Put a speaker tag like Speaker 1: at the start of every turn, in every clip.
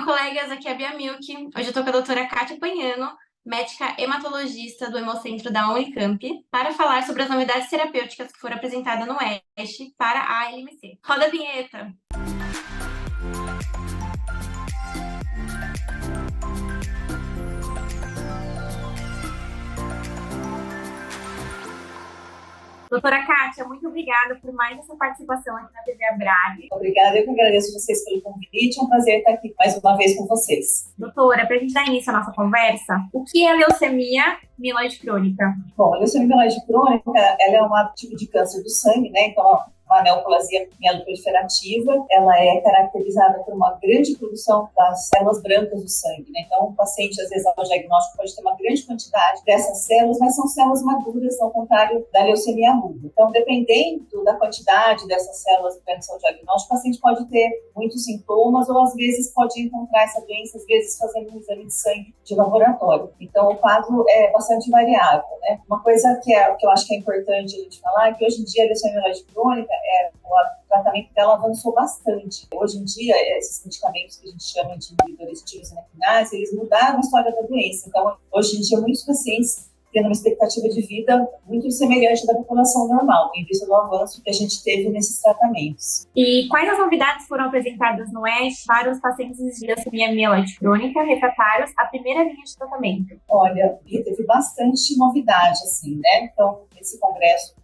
Speaker 1: colegas, aqui é a Bia Milk. Hoje eu tô com a doutora Kátia Panhano, médica hematologista do Hemocentro da Unicamp, para falar sobre as novidades terapêuticas que foram apresentadas no ESH para a ALMC. Roda a vinheta! Doutora Kátia, muito obrigada por mais essa participação aqui na TV Abrage.
Speaker 2: Obrigada, eu que agradeço vocês pelo convite, é um prazer estar aqui mais uma vez com vocês.
Speaker 1: Doutora, para a gente dar início à nossa conversa, o que é leucemia mieloide crônica?
Speaker 2: Bom, a leucemia mieloide crônica, ela é um tipo de câncer do sangue, né? Então, uma neoplasia mieloproliferativa, ela é caracterizada por uma grande produção das células brancas do sangue, né? Então, o paciente, às vezes, ao diagnóstico, pode ter uma grande quantidade dessas células, mas são células maduras, ao contrário da leucemia aguda. Então, dependendo da quantidade dessas células brancas ao diagnóstico, o paciente pode ter muitos sintomas ou, às vezes, pode encontrar essa doença, às vezes, fazendo um exame de sangue de laboratório. Então, o quadro é bastante variável, né? Uma coisa que eu acho que é importante a gente falar é que, hoje em dia, a leucemia mieloide crônica, o tratamento dela avançou bastante. Hoje em dia, esses medicamentos que a gente chama de inibidores de tirosina quinase, eles mudaram a história da doença. Então, hoje em dia, muitos pacientes tendo uma expectativa de vida muito semelhante da população normal, em vista do avanço que a gente teve nesses tratamentos.
Speaker 1: E quais as novidades foram apresentadas no ESH para os pacientes de leucemia mieloide crônica refratários à primeira linha de tratamento?
Speaker 2: Olha, teve bastante novidade, assim, né? Então, esse o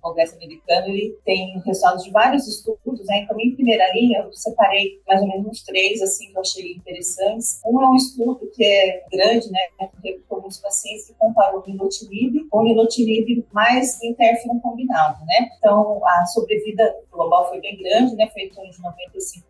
Speaker 2: Congresso americano, ele tem resultados de vários estudos, né? Então, em primeira linha, eu separei mais ou menos uns 3, assim, que eu achei interessantes. Um é um estudo que é grande, né? Que recrutou muitos pacientes, que comparou o nilotinib com o nilotinib mais interferon combinado, né? Então, a sobrevida global foi bem grande, né? Foi em torno de 95%.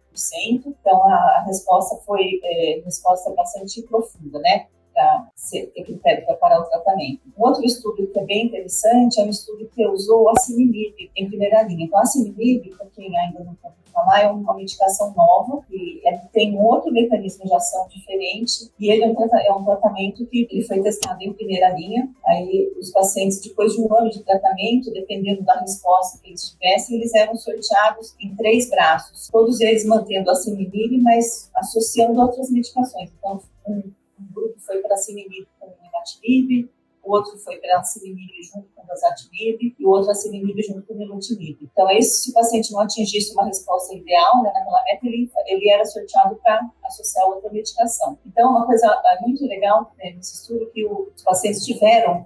Speaker 2: Então, a resposta foi resposta bastante profunda, né? Para ter critério para parar o tratamento. Um outro estudo que é bem interessante é um estudo que usou a asciminib em primeira linha. Então, a asciminib, para quem ainda não ouviu falar, é uma medicação nova e tem um outro mecanismo de ação diferente e ele é um tratamento que ele foi testado em primeira linha. Aí, os pacientes, depois de um ano de tratamento, dependendo da resposta que eles tivessem, eles eram sorteados em 3 braços, todos eles mantendo a asciminib, mas associando outras medicações. Então, um grupo foi para asciminib com imatinib, o outro foi para asciminib junto com dasatinib e o outro asciminib junto com nilotinib. Então, se o paciente não atingisse uma resposta ideal, né, naquela meta, ele era sorteado para associar outra medicação. Então, uma coisa muito legal, né, nesse estudo, que os pacientes tiveram,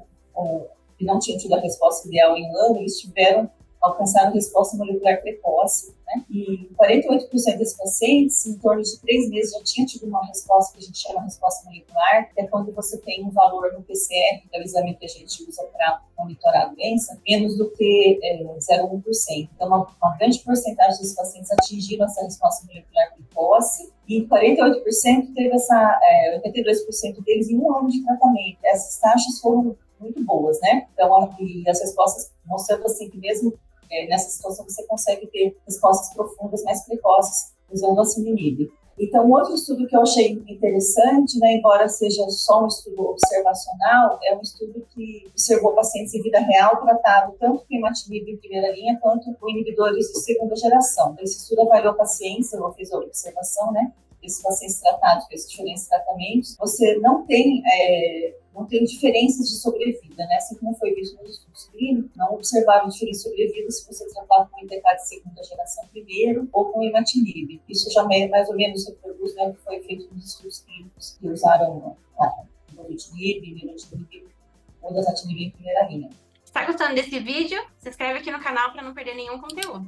Speaker 2: que não tinham tido a resposta ideal em um ano, eles alcançaram resposta molecular precoce, né? E 48% desses pacientes, em torno de 3 meses, já tinha tido uma resposta que a gente chama de resposta molecular, que é quando você tem um valor no PCR, que é o exame que a gente usa para monitorar a doença, menos do que 0,1%. Então, uma grande porcentagem dos pacientes atingiram essa resposta molecular precoce e 48% teve 82% deles em um ano de tratamento. Essas taxas foram muito boas, né? Então, e as respostas mostrando assim que mesmo nessa situação você consegue ter respostas profundas, mais precoces, usando a asciminib. Então, um outro estudo que eu achei interessante, né, embora seja só um estudo observacional, é um estudo que observou pacientes em vida real tratados tanto com imatinib em primeira linha, quanto com inibidores de segunda geração. Esse estudo avaliou pacientes, eu fiz a observação, né, esses pacientes tratados com esses diferentes tratamentos, você não tem diferenças de sobrevida, né? Assim como foi visto nos estudos clínicos, não observaram diferença de sobrevida se você tratava com ITK de segunda geração primeiro ou com imatinib. Isso já mais ou menos reproduz, né, o que foi feito nos estudos clínicos que usaram nilotinib, nilotinib ou dasatinib em primeira linha.
Speaker 1: Está gostando desse vídeo? Se inscreve aqui no canal para não perder nenhum conteúdo.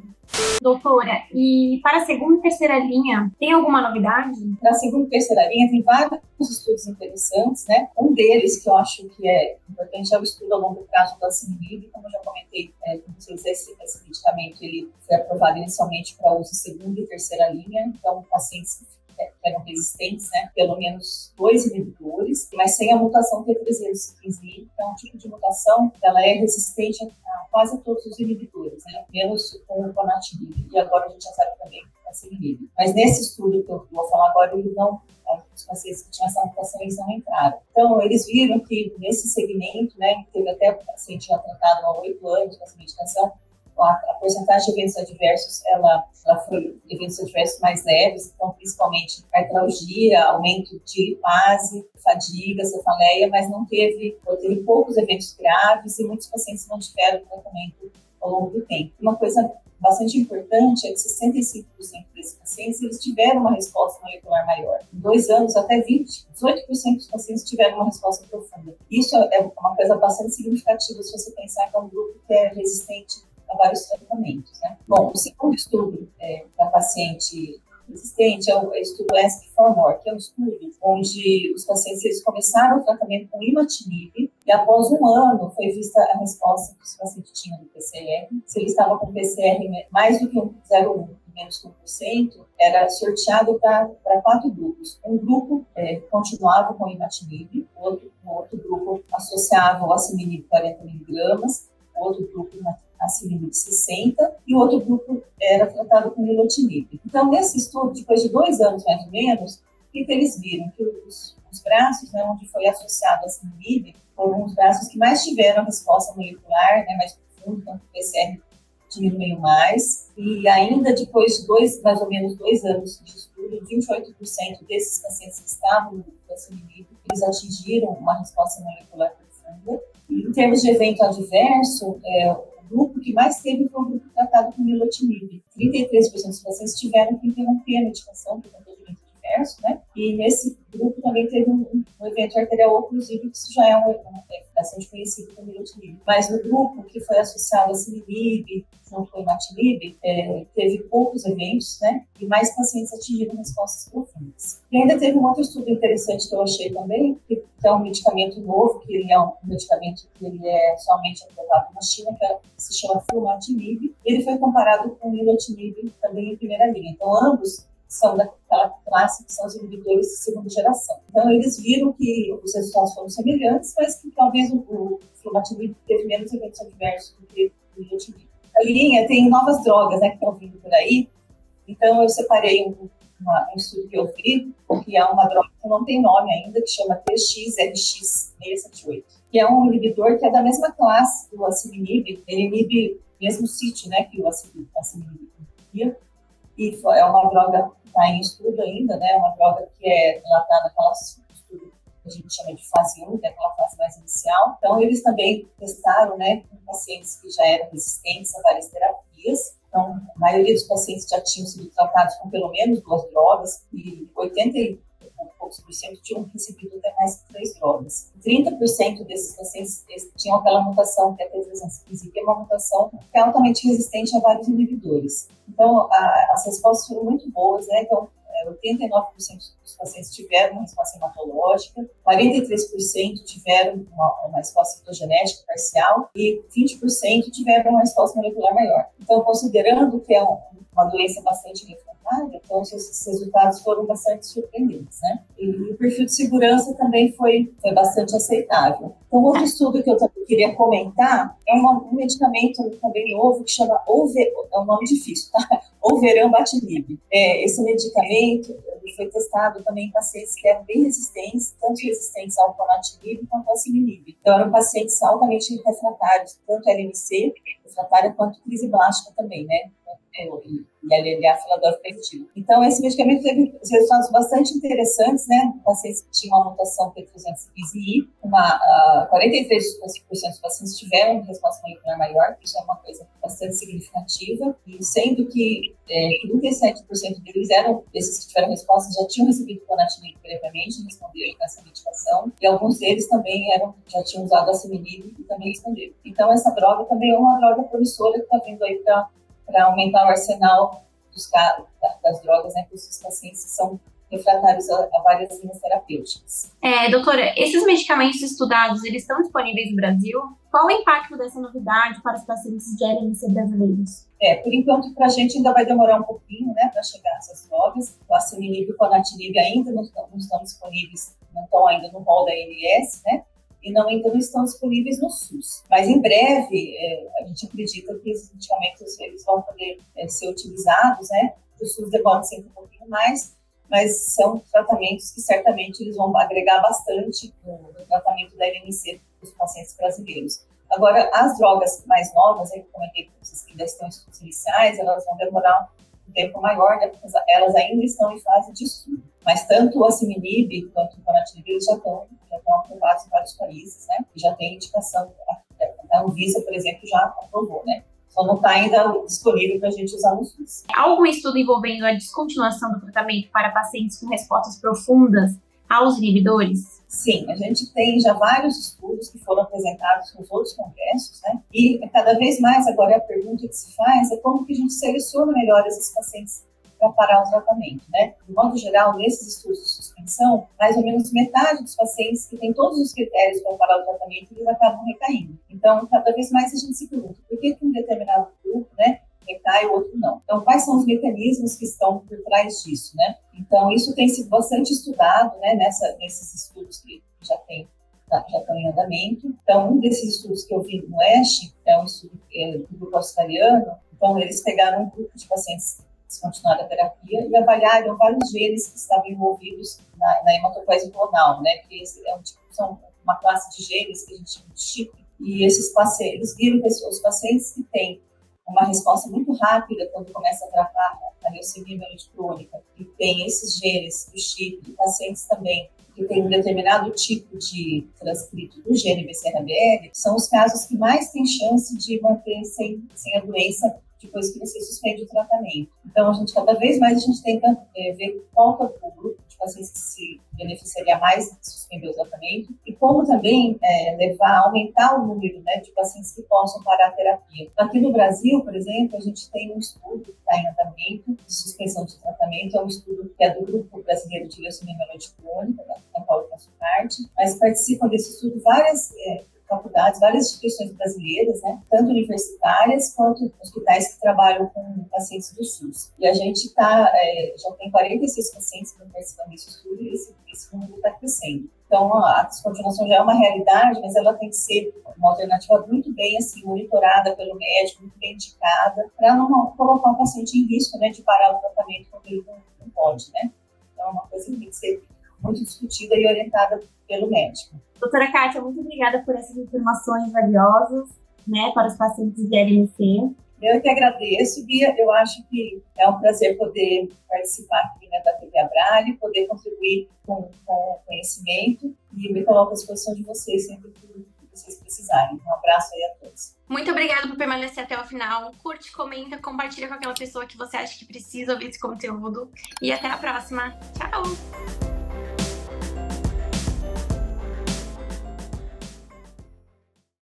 Speaker 1: Doutora, e para a segunda e terceira linha, tem alguma novidade?
Speaker 2: Na segunda e terceira linha tem vários estudos interessantes, né? Um deles que eu acho que é importante é o estudo a longo prazo do asciminib. Como eu já comentei com vocês, esse medicamento ele foi aprovado inicialmente para uso em segunda e terceira linha. Então, pacientes que eram resistentes, né, pelo menos 2 inibidores, mas sem a mutação T315I, que é um tipo de mutação que ela é resistente a quase todos os inibidores, né, menos com o ponatinib, e agora a gente já sabe também a asciminib. Mas nesse estudo que eu vou falar agora, os pacientes que tinham essa mutação, eles não entraram. Então, eles viram que nesse segmento, né, teve até o paciente já tratado há 8 anos com essa medicação, a porcentagem de eventos adversos, ela foi eventos adversos mais leves, então principalmente artralgia, aumento de lipase, fadiga, cefaleia, mas teve poucos eventos graves e muitos pacientes não tiveram tratamento ao longo do tempo. Uma coisa bastante importante é que 65% desses pacientes eles tiveram uma resposta molecular maior. Em 2 anos, até 18% dos pacientes tiveram uma resposta profunda. Isso é uma coisa bastante significativa se você pensar que é um grupo que é resistente a vários tratamentos, né? Bom, o segundo estudo da paciente resistente é o estudo ESP4MORE, que é um estudo onde os pacientes eles começaram o tratamento com imatinib e após 1 ano foi vista a resposta que os pacientes tinham do PCR. Se ele estava com PCR mais do que 0,1 menos que 1%, era sorteado para 4 grupos. Um grupo continuava com imatinib, o outro grupo associava o asciminib 40 mg, o outro grupo asciminib 60 e o outro grupo era tratado com nilotinib. Então, nesse estudo, depois de 2 anos mais ou menos, o que eles viram? Que os braços, né, onde foi associado a asciminib, foram os braços que mais tiveram resposta molecular, né, mais profundo, então o PCR diminuiu mais, e ainda depois de mais ou menos 2 anos de estudo, 28% desses pacientes que estavam no asciminib, eles atingiram uma resposta molecular profunda. E, em termos de evento adverso, o grupo que mais teve foi o grupo tratado com nilotinib. 33% dos pacientes tiveram que interromper a medicação por conta de evento adverso, né? E nesse grupo também teve um evento arterial oclusivo, que isso já é bastante conhecido como nilotinib. Mas no grupo que foi associado a asciminib, junto com o imatinib, teve poucos eventos, né? E mais pacientes atingiram respostas profundas. E ainda teve um outro estudo interessante que eu achei também, que é um medicamento novo, que ele é um medicamento que ele é somente aprovado na China, que se chama filmatinib. Ele foi comparado com o nilotinib também em primeira linha. Então, ambos são daquela classe que são os inibidores de segunda geração. Então, eles viram que os resultados foram semelhantes, mas que talvez o filmatinib teve menos eventos adversos do que o nilotinib. A linha tem novas drogas, né, que estão vindo por aí. Então, eu separei um estudo que eu vi, que é uma droga que não tem nome ainda, que chama TXLX678, que é um inibidor que é da mesma classe do asciminib. Ele inibe o mesmo sítio, né, que o asciminib inibia. E é uma droga que está em estudo ainda, né? Uma droga que ela está naquela estudo que a gente chama de fase 1, que é aquela fase mais inicial. Então, eles também testaram, né, com pacientes que já eram resistentes a várias terapias. Então, a maioria dos pacientes já tinham sido tratados com pelo menos 2 drogas e 80 e poucos por cento tinham recebido até mais que 3 drogas. 30% desses pacientes tinham aquela mutação que é a T315, que é uma mutação que é altamente resistente a vários inibidores. Então, as respostas foram muito boas, né? Então, 89% dos pacientes tiveram uma resposta hematológica, 43% tiveram uma resposta citogenética parcial e 20% tiveram uma resposta molecular maior. Então, considerando que é uma doença bastante refratária, então esses resultados foram bastante surpreendentes, né? E o perfil de segurança também foi bastante aceitável. Então, outro estudo que eu também queria comentar é um medicamento também novo que chama é um nome difícil, tá? Olverambatinib. Esse medicamento foi testado também em pacientes que eram bem resistentes, tanto resistentes ao ponatinib quanto ao asciminib. Então, eram pacientes altamente refratários, tanto LMC, refratária, quanto crise blástica também, né? E a LLA Filadélfia preventiva. Então, esse medicamento teve resultados bastante interessantes, né? Pacientes que tinham uma mutação P315I, 43% dos pacientes tiveram resposta molecular maior, isso é uma coisa bastante significativa, e sendo que 37% deles esses que tiveram resposta, já tinham recebido ponatinib previamente, responderam com essa medicação, e alguns deles também já tinham usado asciminib e também responderam. Então, essa droga também é uma droga promissora que está vindo aí para aumentar o arsenal das drogas, né, para os pacientes que são refratários a várias linhas terapêuticas.
Speaker 1: Doutora, esses medicamentos estudados, eles estão disponíveis no Brasil? Qual o impacto dessa novidade para os pacientes de LMC brasileiros?
Speaker 2: Por enquanto, para a gente ainda vai demorar um pouquinho, né, para chegar essas drogas. O asciminib e o ponatinib ainda não estão disponíveis, não estão ainda no rol da ANS, né? E ainda não estão disponíveis no SUS. Mas em breve, a gente acredita que esses medicamentos eles vão poder ser utilizados, né? O SUS demora sempre um pouquinho mais, mas são tratamentos que certamente eles vão agregar bastante no tratamento da LMC dos pacientes brasileiros. Agora, as drogas mais novas, aí, que eu comentei com vocês que ainda estão em estudos iniciais, elas vão demorar um tempo maior, né, porque elas ainda estão em fase de estudo. Mas tanto o asciminib quanto o ponatinib, eles já estão aprovados em vários países, né? E já tem indicação, a Anvisa, por exemplo, já aprovou, né? Só não está ainda disponível para a gente usar no SUS.
Speaker 1: Há algum estudo envolvendo a descontinuação do tratamento para pacientes com respostas profundas aos inibidores?
Speaker 2: Sim, a gente tem já vários estudos que foram apresentados nos outros congressos, né? E cada vez mais agora a pergunta que se faz é como que a gente seleciona melhor esses pacientes para parar o tratamento, né? De modo geral, nesses estudos de suspensão, mais ou menos metade dos pacientes que têm todos os critérios para parar o tratamento, eles acabam recaindo. Então, cada vez mais a gente se pergunta, por que um determinado grupo, né, recai e o outro não? Então, quais são os mecanismos que estão por trás disso, né? Então, isso tem sido bastante estudado, né, nesses estudos que já estão em andamento. Então, um desses estudos que eu vi no ASH é um estudo do grupo australiano. Então, eles pegaram um grupo de pacientes descontinuaram a terapia e avaliaram vários genes que estavam envolvidos na hematopoese clonal, né? Que são uma classe de genes que a gente chama de chip. E esses pacientes, viram que os pacientes que têm uma resposta muito rápida quando começa a tratar a leucemia mieloide crônica, e tem esses genes do chip, e pacientes também que têm um determinado tipo de transcrito do gene BCR-ABL, são os casos que mais têm chance de manter sem a doença depois que você suspende o tratamento. Então, cada vez mais a gente tenta ver qual é o grupo de pacientes que se beneficiaria mais de suspender o tratamento e como também aumentar o número, né, de pacientes que possam parar a terapia. Aqui no Brasil, por exemplo, a gente tem um estudo que está em andamento de suspensão de tratamento, é um estudo que é do Grupo Brasileiro de Leucemia Mieloide Crônica, da qual eu faço parte, mas participam desse estudo várias faculdades, várias instituições brasileiras, né, tanto universitárias quanto hospitais que trabalham com pacientes do SUS. E a gente já tem 46 pacientes que estão participando desse estudo e esse número está crescendo. Então, a descontinuação já é uma realidade, mas ela tem que ser uma alternativa muito bem assim, monitorada pelo médico, muito bem indicada, para não colocar o paciente em risco, né, de parar o tratamento quando ele não pode, né? Então, é uma coisa que tem que ser muito discutida e orientada pelo médico.
Speaker 1: Doutora Kátia, muito obrigada por essas informações valiosas, né, para os pacientes de LMC.
Speaker 2: Eu que agradeço, Bia. Eu acho que é um prazer poder participar aqui, né, da TV Abrale, poder contribuir com o conhecimento e me coloco à disposição de vocês sempre que vocês precisarem. Um abraço aí a todos.
Speaker 1: Muito obrigada por permanecer até o final. Curte, comenta, compartilha com aquela pessoa que você acha que precisa ouvir esse conteúdo. E até a próxima. Tchau!